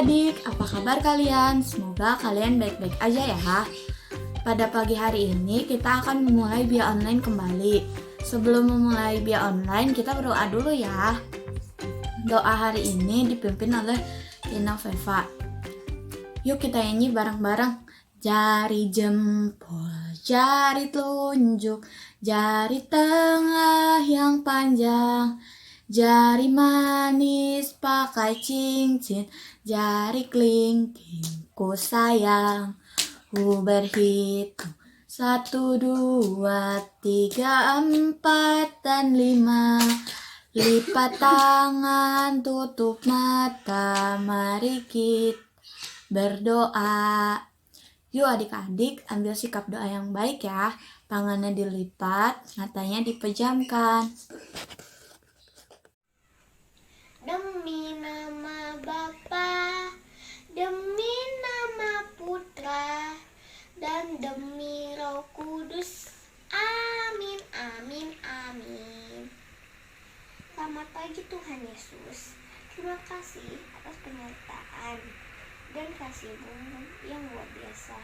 adik-adik, apa kabar kalian? Semoga kalian baik-baik aja ya. Pada pagi hari ini kita akan memulai Bio Online kembali. Sebelum memulai Bio Online, kita berdoa dulu ya. Doa hari ini dipimpin oleh Tina Veva. Yuk kita nyanyi bareng-bareng. Jari jempol, jari telunjuk, jari tengah yang panjang, jari manis pakai cincin, jari kelingking ku sayang. Ku berhitung 1, 2, 3, 4, dan 5. Lipat tangan, tutup mata, mari kita berdoa. Yuk adik-adik ambil sikap doa yang baik ya. Tangannya dilipat, matanya dipejamkan. Demi nama Bapa, demi nama Putra, dan demi Roh Kudus. Amin, amin, amin. Selamat pagi Tuhan Yesus. Terima kasih atas penyertaan dan kasih-Mu yang luar biasa.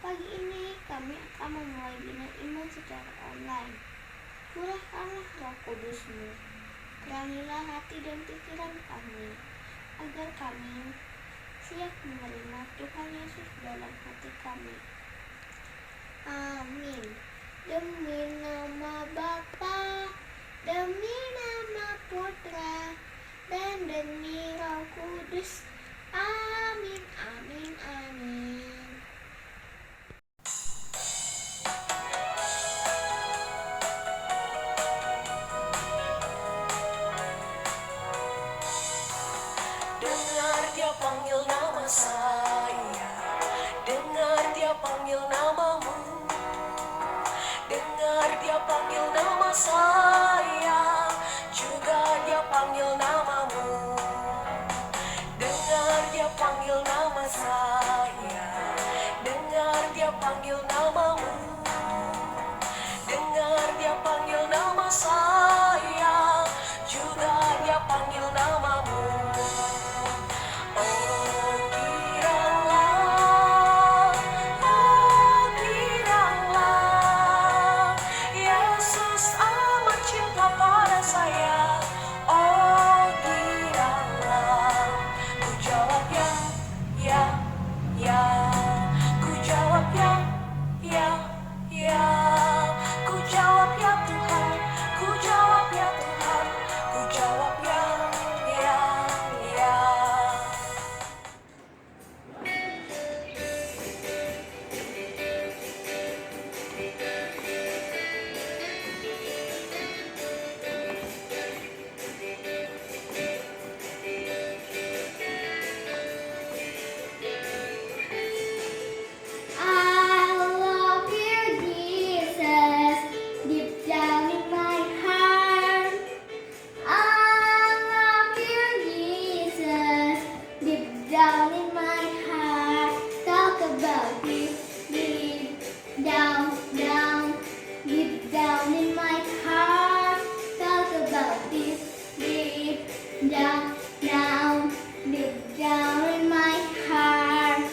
Pagi ini kami akan memulai bina iman secara online. Curahkanlah Roh Kudus-Mu. Terangilah hati dan pikiran kami, agar kami siap menerima Tuhan Yesus dalam hati kami. Amin. Demi nama Bapa, demi nama Putra, dan demi Roh Kudus. Amin, amin, amin. Dengar dia panggil nama saya, dengar dia panggil namamu, dengar dia panggil nama saya, juga dia panggil namamu. Dengar dia panggil nama saya, dengar dia panggil namamu, dengar dia panggil nama saya, juga dia panggil namamu. Yesus amat cinta pada saya. Oh giranglah. Ku jawab ya, ya, ya. Ku jawab ya, ya, ya. Ku jawab ya Tuhan. Ku jawab ya Tuhan. Ku jawab ya, ya, ya. I love you, Jesus, deep down in my heart. I love you, Jesus, deep down in my heart. Talk about it, deep down, down, deep down in my heart. Talk about it, deep down, down, deep down in my heart.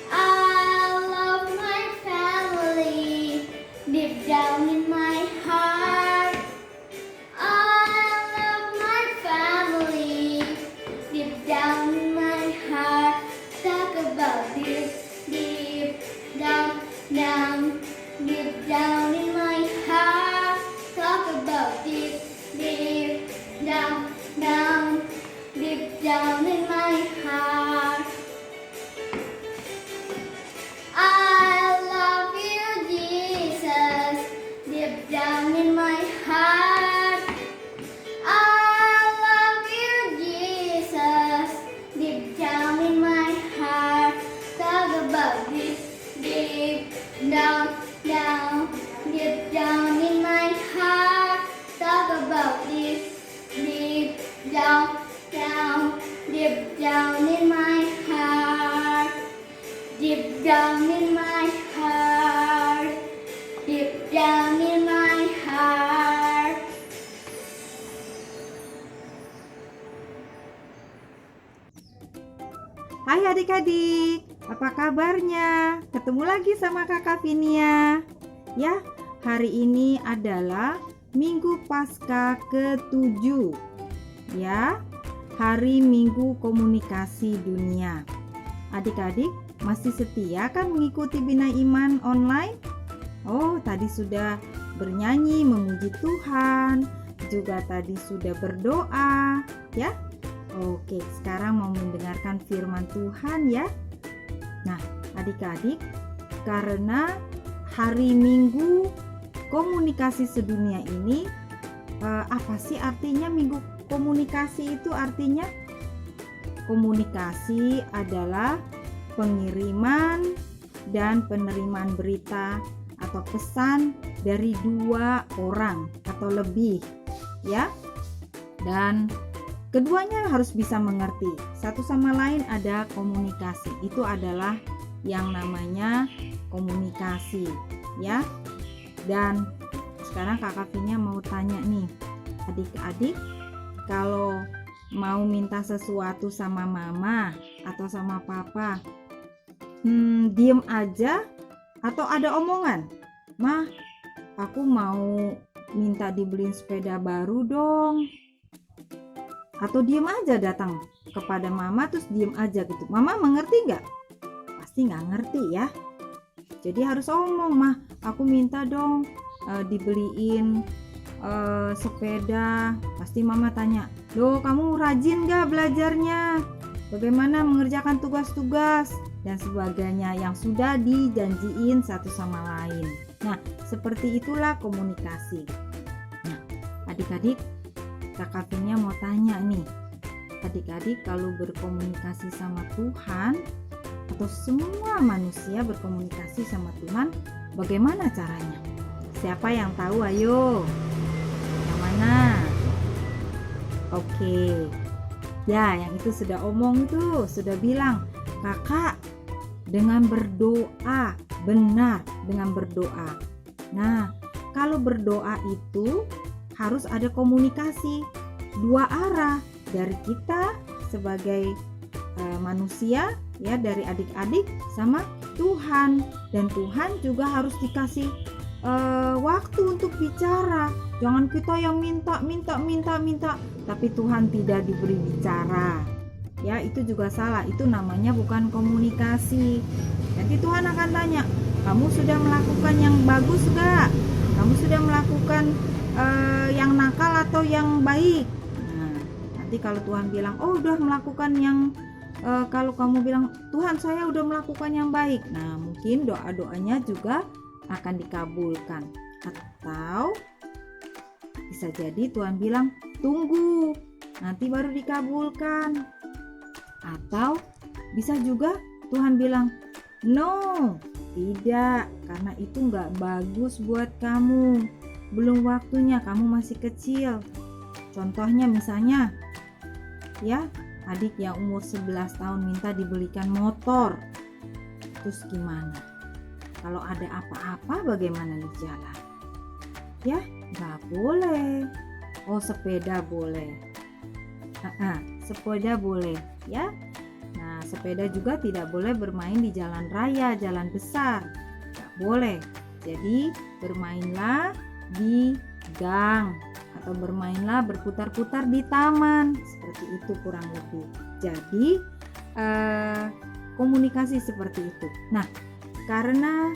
I love my family deep down in my heart. I love my family deep down in my heart. Talk about this deep down, down, deep down in my heart. Talk about this deep down, down, deep down in my heart. I love you, Jesus, deep down in my heart. I love you, Jesus, deep down in my heart. Talk about this deep down, down, deep down in my heart. Talk about this deep down, down, deep down in my heart. Deep down in my heart, deep down in my heart. Hai adik-adik, apa kabarnya? Ketemu lagi sama Kakak Vinia. Ya, hari ini adalah Minggu Paskah ke-7. Ya, Hari Minggu Komunikasi Dunia. Adik-adik masih setia kan mengikuti Bina Iman online? Oh, tadi sudah bernyanyi memuji Tuhan, juga tadi sudah berdoa, ya. Oke, sekarang mau mendengarkan firman Tuhan ya. Nah, adik-adik, karena Hari Minggu Komunikasi Sedunia ini, apa sih artinya Minggu Komunikasi itu artinya? Komunikasi adalah pengiriman dan penerimaan berita atau pesan dari dua orang atau lebih, ya. Dan keduanya harus bisa mengerti satu sama lain, ada komunikasi. Itu adalah yang namanya komunikasi, ya. Dan sekarang Kakak Vinia mau tanya nih, adik-adik, kalau mau minta sesuatu sama mama atau sama papa, diem aja atau ada omongan? Mah, aku mau minta dibeliin sepeda baru dong. Atau diem aja datang kepada mama terus diem aja gitu. Mama mengerti nggak? Pasti nggak ngerti ya. Jadi harus omong, mah aku minta dong dibeliin sepeda. Pasti mama tanya, loh kamu rajin nggak belajarnya? Bagaimana mengerjakan tugas-tugas? Dan sebagainya yang sudah dijanjiin satu sama lain. Nah, seperti itulah komunikasi. Nah, adik-adik, Kakak Vinia mau tanya nih, adik-adik kalau berkomunikasi sama Tuhan atau semua manusia berkomunikasi sama Tuhan, bagaimana caranya? Siapa yang tahu? Ayo, yang mana? Oke, ya yang itu sudah omong tuh, sudah bilang, kakak dengan berdoa, benar dengan berdoa. Nah, kalau berdoa itu harus ada komunikasi dua arah dari kita sebagai manusia, ya, dari adik-adik sama Tuhan. Dan Tuhan juga harus dikasih waktu untuk bicara. Jangan kita yang minta, tapi Tuhan tidak diberi bicara. Ya, itu juga salah. Itu namanya bukan komunikasi. Nanti Tuhan akan tanya, kamu sudah melakukan yang bagus gak? Kamu sudah melakukan yang nakal atau yang baik? Nah, nanti kalau Tuhan bilang, oh udah melakukan yang kalau kamu bilang, Tuhan saya udah melakukan yang baik, nah mungkin doa-doanya juga akan dikabulkan. Atau bisa jadi Tuhan bilang, tunggu, nanti baru dikabulkan. Atau bisa juga Tuhan bilang, no, tidak, karena itu nggak bagus buat kamu, belum waktunya, kamu masih kecil. Contohnya misalnya, ya, adik yang umur 11 tahun minta dibelikan motor. Terus gimana? Kalau ada apa-apa bagaimana di jalan? Ya, nggak boleh. Oh, sepeda boleh. Sepeda boleh, ya. Nah, sepeda juga tidak boleh bermain di jalan raya, jalan besar. Nggak boleh. Jadi, bermainlah di gang atau bermainlah berputar-putar di taman, seperti itu kurang lebih. Jadi komunikasi seperti itu. Nah, karena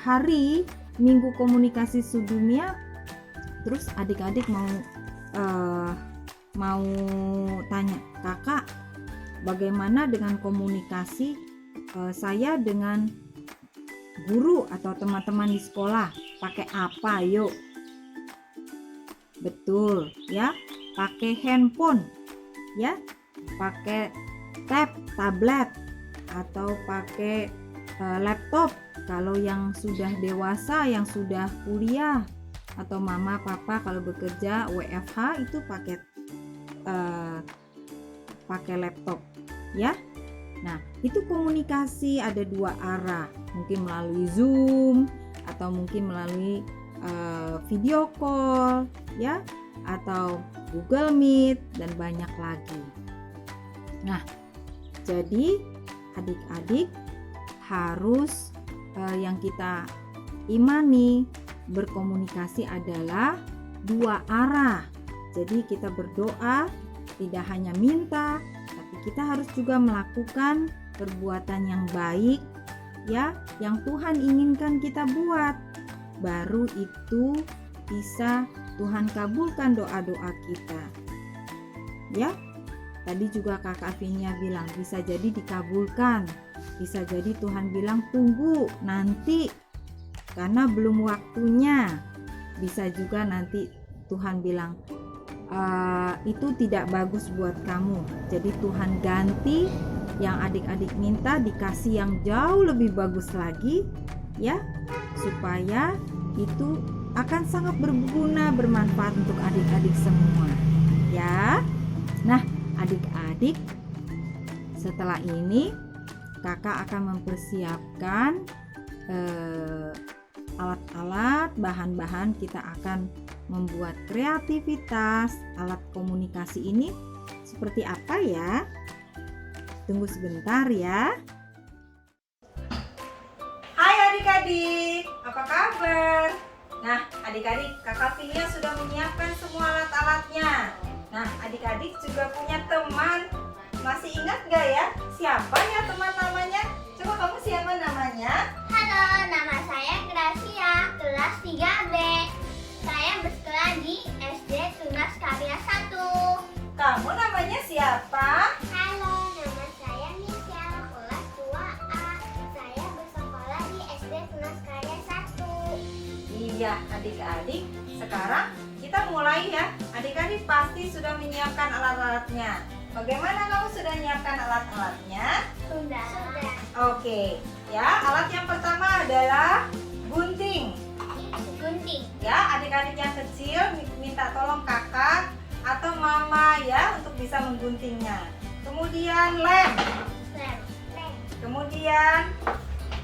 Hari Minggu Komunikasi Sedunia, terus adik-adik mau tanya, kakak, bagaimana dengan komunikasi saya dengan guru atau teman-teman di sekolah? Pakai apa? Yuk. Betul, ya. Pakai handphone, ya. Pakai tablet atau pakai laptop. Kalau yang sudah dewasa, yang sudah kuliah, atau mama papa kalau bekerja WFH itu pakai laptop, ya. Nah, itu komunikasi ada dua arah, mungkin melalui Zoom atau mungkin melalui video call, ya, atau Google Meet dan banyak lagi. Nah, Jadi adik-adik harus yang kita imani berkomunikasi adalah dua arah. Jadi kita berdoa tidak hanya minta, tapi kita harus juga melakukan perbuatan yang baik ya, yang Tuhan inginkan kita buat. Baru itu bisa Tuhan kabulkan doa-doa kita. Ya. Tadi juga Kakak Afinia bilang bisa jadi dikabulkan. Bisa jadi Tuhan bilang tunggu nanti karena belum waktunya. Bisa juga nanti Tuhan bilang itu tidak bagus buat kamu. Jadi Tuhan ganti yang adik-adik minta dikasih yang jauh lebih bagus lagi ya, supaya itu akan sangat berguna, bermanfaat untuk adik-adik semua ya. Nah adik-adik, setelah ini kakak akan mempersiapkan alat-alat, bahan-bahan. Kita akan membuat kreativitas alat komunikasi ini seperti apa ya? Tunggu sebentar ya. Hai adik-adik, apa kabar? Nah adik-adik, Kakak Filia sudah menyiapkan semua alat-alatnya. Nah adik-adik juga punya teman. Masih ingat gak ya? Siapa ya teman namanya? Coba kamu siapa namanya? Halo, nama saya Gracia, kelas 3B. Saya bersekolah di SD Tunas Karya 1. Kamu namanya siapa? Halo, nama saya Michelle, kelas 2A. Saya bersekolah di SD Tunas Karya 1. Iya adik-adik, sekarang kita mulai ya. Adik-adik pasti sudah menyiapkan alat-alatnya. Bagaimana kamu sudah menyiapkan alat-alatnya? Sudah. Oke, ya alat yang pertama adalah gunting. Gunting. Ya, adik-adik yang kecil minta tolong kakak atau mama ya untuk bisa mengguntingnya. Kemudian lem. Lem. Kemudian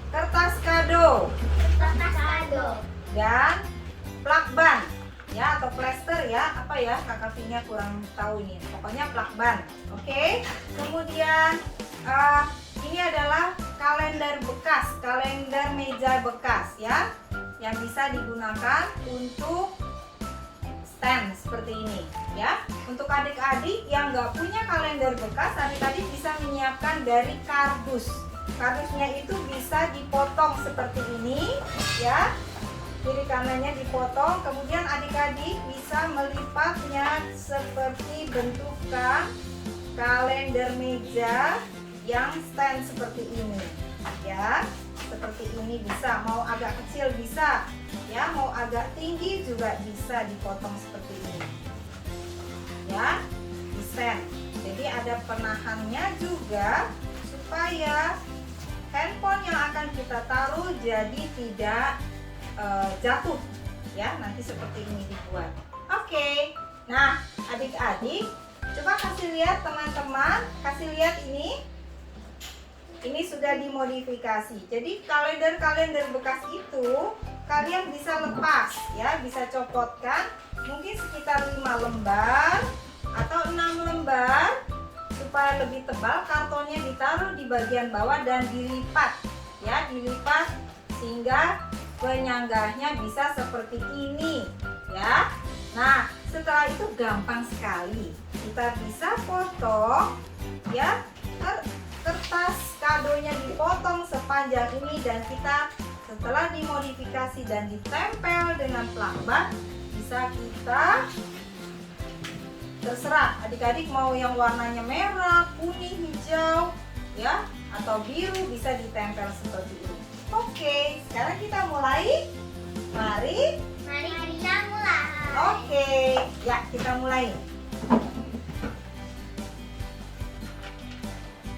kertas kado Kertas kado. dan plakban ya atau plester ya, apa ya kakak Finya kurang tahu ini. Pokoknya plakban. Oke. Kemudian ini adalah kalender bekas, kalender meja bekas ya, yang bisa digunakan untuk stand seperti ini ya. Untuk adik-adik yang nggak punya kalender bekas, adik-adik bisa menyiapkan dari kardus. Kardusnya itu bisa dipotong seperti ini ya, kiri kanannya dipotong. Kemudian adik-adik bisa melipatnya seperti bentukan kalender meja yang stand seperti ini ya. Seperti ini bisa, mau agak kecil bisa ya, mau agak tinggi juga bisa dipotong seperti ini ya, di stand. Jadi ada penahannya juga supaya handphone yang akan kita taruh jadi tidak jatuh ya, nanti seperti ini dibuat. Oke, nah adik-adik coba kasih lihat teman-teman, kasih lihat ini sudah dimodifikasi. Jadi kalender-kalender bekas itu kalian bisa lepas ya, bisa copotkan mungkin sekitar 5 lembar atau 6 lembar supaya lebih tebal. Kartonnya ditaruh di bagian bawah dan dilipat ya, dilipat sehingga penyanggahnya bisa seperti ini ya. Nah setelah itu gampang sekali, kita bisa potong ya, kertas kadonya dipotong sepanjang ini, dan kita setelah dimodifikasi dan ditempel dengan plakban bisa kita terserah adik-adik mau yang warnanya merah, kuning, hijau ya, atau biru bisa ditempel seperti ini. Oke, sekarang kita mulai. Mari kita mulai. Oke, ya kita mulai.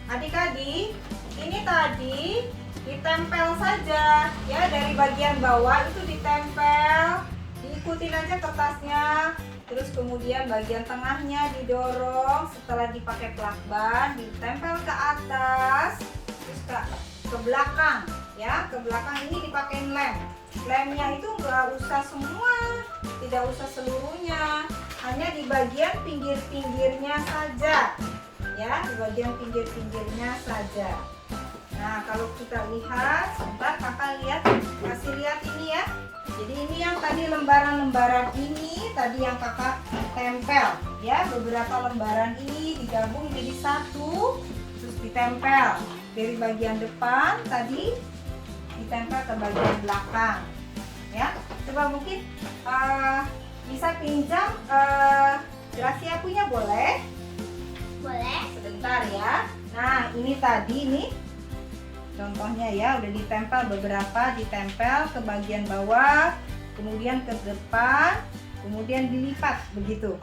Adik-adik, ini tadi ditempel saja ya, dari bagian bawah itu ditempel, diikutin aja kertasnya. Terus kemudian bagian tengahnya didorong, setelah dipakai plakban ditempel ke atas, terus ke belakang ya, ke belakang ini dipakai lem. Lemnya itu nggak usah semua, tidak usah seluruhnya, hanya di bagian pinggir-pinggirnya saja ya, di bagian pinggir-pinggirnya saja. Nah, kalau kita lihat, sebentar kakak kasih lihat ini ya. Jadi ini yang tadi lembaran-lembaran ini tadi yang kakak tempel ya, beberapa lembaran ini digabung jadi satu, terus ditempel dari bagian depan tadi ditempel ke bagian belakang ya. Coba mungkin bisa pinjam Gracia punya, boleh? Boleh? Sebentar ya. Nah, ini tadi nih contohnya ya, udah ditempel beberapa, ditempel ke bagian bawah, kemudian ke depan, kemudian dilipat begitu.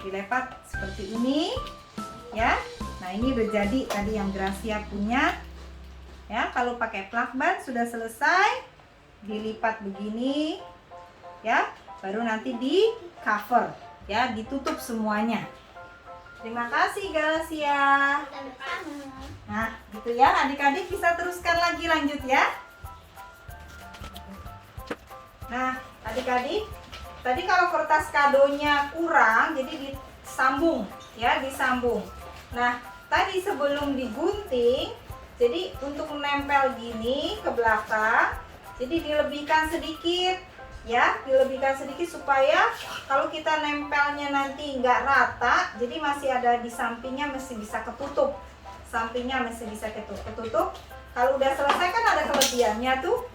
Dilipat seperti ini ya. Nah, ini udah jadi tadi yang Gracia punya. Ya, kalau pakai plakban sudah selesai, dilipat begini ya, baru nanti di cover ya, ditutup semuanya. Terima kasih Gracia. Nah, gitu ya, adik-adik bisa teruskan lagi, lanjut ya. Nah, adik-adik, tadi kalau kertas kadonya kurang, jadi disambung ya, disambung. Nah, tadi sebelum digunting, jadi untuk menempel gini ke belakang, jadi dilebihkan sedikit ya, dilebihkan sedikit supaya kalau kita nempelnya nanti nggak rata, jadi masih ada di sampingnya, masih bisa ketutup. Sampingnya masih bisa ketutup. Kalau udah selesai kan ada kelebihannya tuh,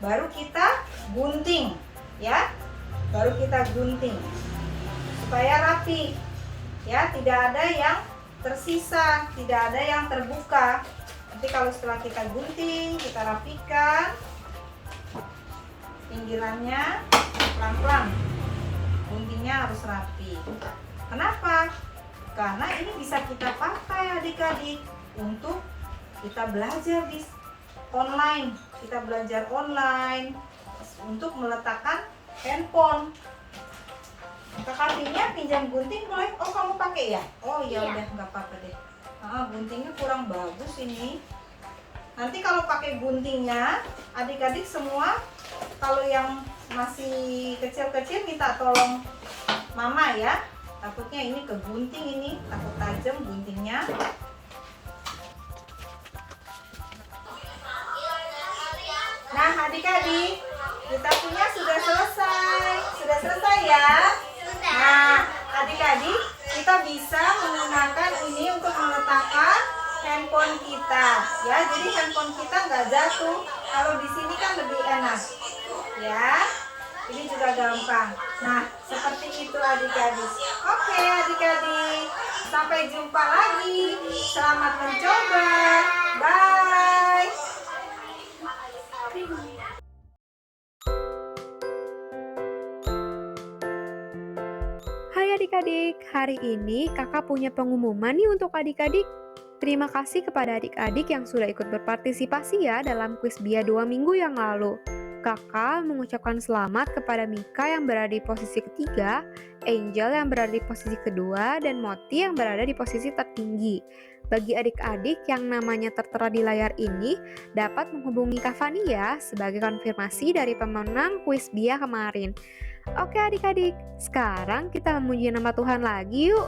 baru kita gunting ya, baru kita gunting supaya rapi ya, tidak ada yang tersisa, tidak ada yang terbuka. Nanti kalau setelah kita gunting, kita rapikan pinggirannya pelan-pelan, guntingnya harus rapi. Kenapa? Karena ini bisa kita pakai adik-adik untuk kita belajar di online, kita belajar online untuk meletakkan handphone. Kakaknya pinjam gunting boleh? Oh, kamu pakai ya? Oh ya udah, nggak apa-apa deh. Guntingnya kurang bagus ini. Nanti kalau pakai guntingnya, adik-adik semua, kalau yang masih kecil-kecil minta tolong mama ya. Takutnya ini ke gunting, ini takut tajam guntingnya. Nah, adik-adik, kita punya sudah selesai. Sudah selesai ya? Nah, adik-adik, kita bisa menggunakan ini untuk meletakkan handphone kita ya. Jadi handphone kita nggak jatuh. Kalau di sini kan lebih enak ya. Ini juga gampang. Nah, seperti itu adik-adik. Oke adik-adik, sampai jumpa lagi. Selamat mencoba. Bye. Hai adik-adik, hari ini kakak punya pengumuman nih untuk adik-adik. Terima kasih kepada adik-adik yang sudah ikut berpartisipasi ya dalam kuis BIA 2 minggu yang lalu. Kakak mengucapkan selamat kepada Mika yang berada di posisi ketiga, Angel yang berada di posisi kedua, dan Moti yang berada di posisi tertinggi. Bagi adik-adik yang namanya tertera di layar ini, dapat menghubungi Kak Fani ya sebagai konfirmasi dari pemenang kuis BIA kemarin. Oke adik-adik, sekarang kita memuji nama Tuhan lagi yuk.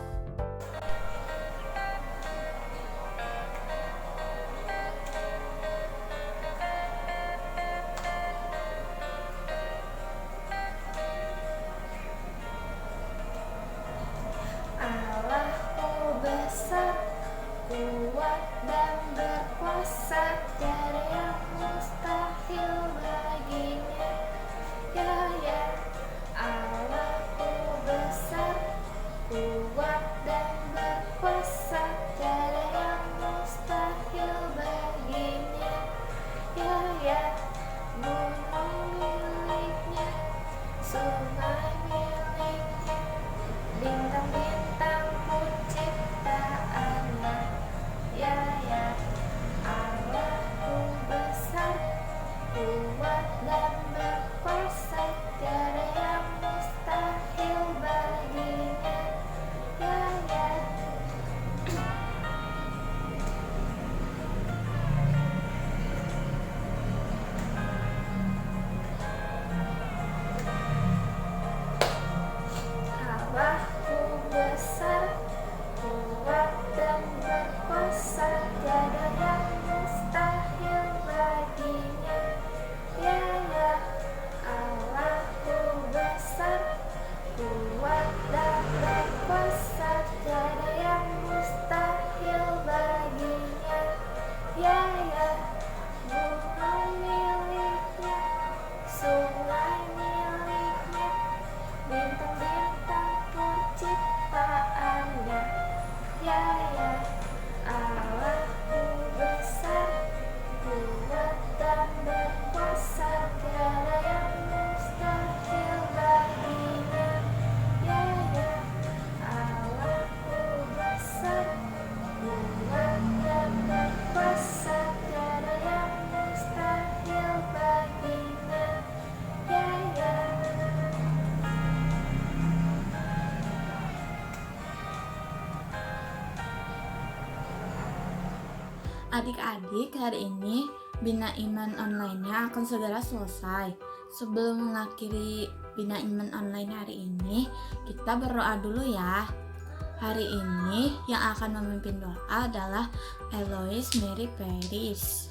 Allahku besar, kuat dan berkuasa, tiada yang mustahil baginya. Ya, Allahku besar, kuat Adik-adik, hari ini Bina Iman online-nya akan segera selesai. Sebelum mengakhiri Bina Iman online hari ini, kita berdoa dulu ya. Hari ini yang akan memimpin doa adalah Eloise Mary Paris.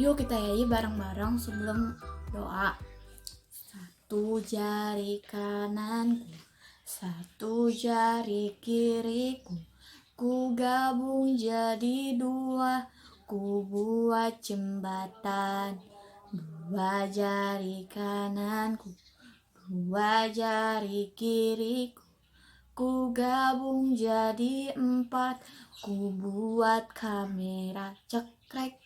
Yuk kita nyanyi bareng-bareng sebelum doa. Satu jari kananku, satu jari kiriku, ku gabung jadi dua, ku buat jembatan. Dua jari kananku, dua jari kiriku, ku gabung jadi empat, ku buat kamera cekrek.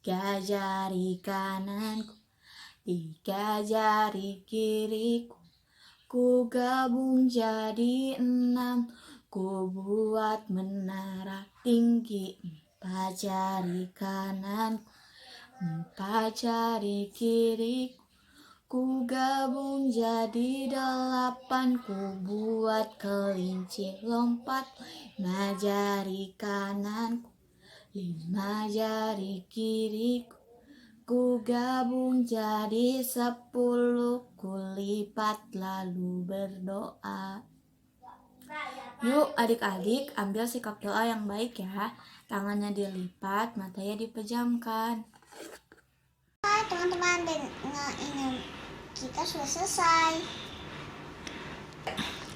Tiga jari kananku, tiga jari kiriku, ku gabung jadi enam, ku buat menara tinggi. Empat jari kananku, empat jari kiriku, ku gabung jadi delapan, ku buat kelinci lompat. Lima jari kananku, lima jari kiriku, ku gabung jadi 10, ku lipat lalu berdoa. Yuk adik-adik ambil sikap doa yang baik ya. Tangannya dilipat, matanya dipejamkan. Hai teman-teman, dan ini kita sudah selesai.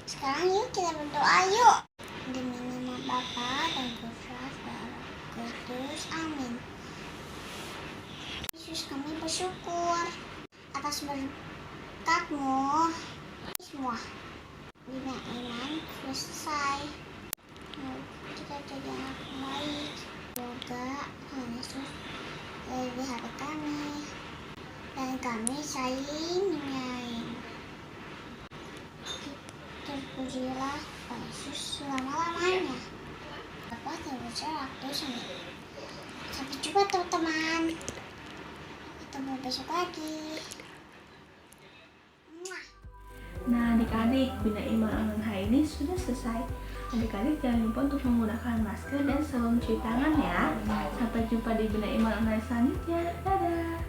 Sekarang yuk kita berdoa yuk. Demi nama Bapa dan Putra dan Roh Kudus. Amin. Yesus, kami bersyukur atas berkat-Mu. Semua Bina Iman sudah selesai. Kita jadi anak baik. Semoga Tuhan Yesus lebih hati kami dan kami saling menyayangi. Terpujilah Tuhan Yesus selama-lamanya. Bapa terbesar waktu sampai jumpa teman-teman. Ketemu besok lagi. Muah. Nah adik-adik, Bina Iman online hari ini sudah selesai. Adik-adik jangan lupa untuk menggunakan masker dan selalu mencuci tangan ya. Sampai jumpa di Bina Iman online selanjutnya. Dadah.